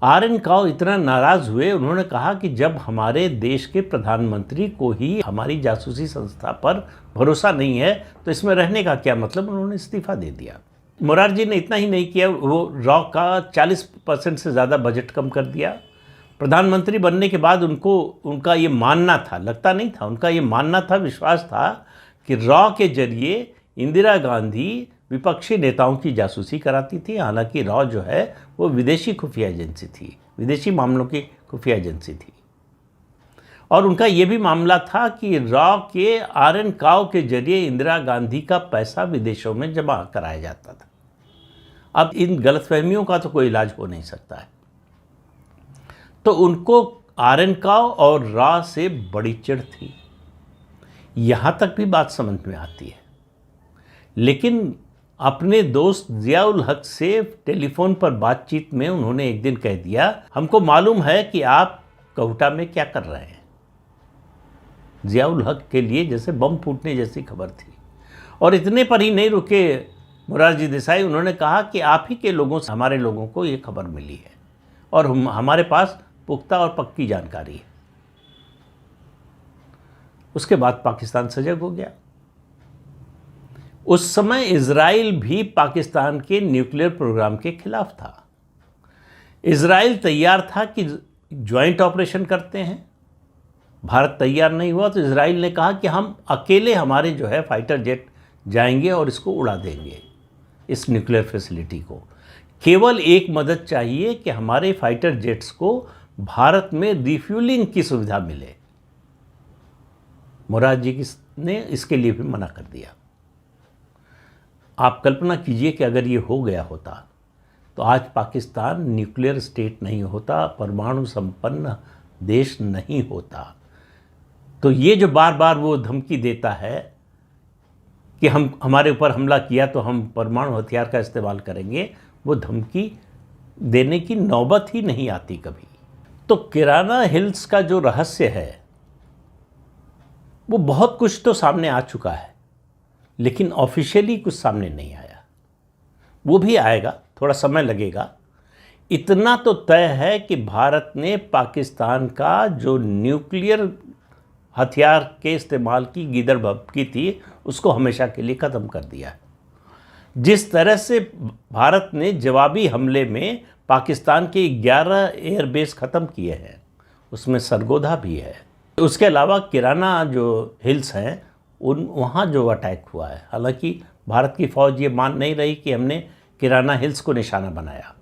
RN. काओ इतना नाराज़ हुए, उन्होंने कहा कि जब हमारे देश के प्रधानमंत्री को ही हमारी जासूसी संस्था पर भरोसा नहीं है तो इसमें रहने का क्या मतलब। उन्होंने इस्तीफ़ा दे दिया। मोरारजी ने इतना ही नहीं किया, वो रॉ का 40% से ज़्यादा बजट कम कर दिया। प्रधानमंत्री बनने के बाद उनका ये मानना था, लगता नहीं था, उनका ये मानना था, विश्वास था कि रॉ के जरिए इंदिरा गांधी विपक्षी नेताओं की जासूसी कराती थी। हालांकि रॉ जो है वो विदेशी खुफिया एजेंसी थी, विदेशी मामलों की खुफिया एजेंसी थी। और उनका ये भी मामला था कि रॉ के आर.एन. काओ के जरिए इंदिरा गांधी का पैसा विदेशों में जमा कराया जाता था। अब इन गलतफहमियों का तो कोई इलाज हो नहीं सकता है। तो उनको आर.एन. काओ और रॉ से बड़ी चिढ़ थी। यहाँ तक भी बात समझ में आती है। लेकिन अपने दोस्त ज़ियाउल हक से टेलीफोन पर बातचीत में उन्होंने एक दिन कह दिया, हमको मालूम है कि आप कहुटा में क्या कर रहे हैं। ज़ियाउल हक के लिए जैसे बम फूटने जैसी खबर थी। और इतने पर ही नहीं रुके मोरारजी देसाई, उन्होंने कहा कि आप ही के लोगों से हमारे लोगों को ये खबर मिली है और हमारे पास पुख्ता और पक्की जानकारी है। उसके बाद पाकिस्तान सजग हो गया। उस समय इजराइल भी पाकिस्तान के न्यूक्लियर प्रोग्राम के खिलाफ था। इजराइल तैयार था कि ज्वाइंट ऑपरेशन करते हैं। भारत तैयार नहीं हुआ तो इजराइल ने कहा कि हम अकेले हमारे जो है फाइटर जेट जाएंगे और इसको उड़ा देंगे, इस न्यूक्लियर फैसिलिटी को। केवल एक मदद चाहिए कि हमारे फाइटर जेट्स को भारत में रिफ्यूलिंग की सुविधा मिले। मोरारजी ने इसके लिए भी मना कर दिया। आप कल्पना कीजिए कि अगर ये हो गया होता तो आज पाकिस्तान न्यूक्लियर स्टेट नहीं होता, परमाणु संपन्न देश नहीं होता। तो ये जो बार बार वो धमकी देता है कि हमारे ऊपर हमला किया तो हम परमाणु हथियार का इस्तेमाल करेंगे, वो धमकी देने की नौबत ही नहीं आती कभी। तो किराना हिल्स का जो रहस्य है वो बहुत कुछ तो सामने आ चुका है, लेकिन ऑफिशियली कुछ सामने नहीं आया। वो भी आएगा, थोड़ा समय लगेगा। इतना तो तय है कि भारत ने पाकिस्तान का जो न्यूक्लियर हथियार के इस्तेमाल की गीदड़ भभकी थी उसको हमेशा के लिए ख़त्म कर दिया है। जिस तरह से भारत ने जवाबी हमले में पाकिस्तान के 11 एयरबेस ख़त्म किए हैं, उसमें सरगोधा भी है। उसके अलावा किराना जो हिल्स हैं वहाँ जो अटैक हुआ है, हालांकि भारत की फ़ौज ये मान नहीं रही कि हमने किराना हिल्स को निशाना बनाया।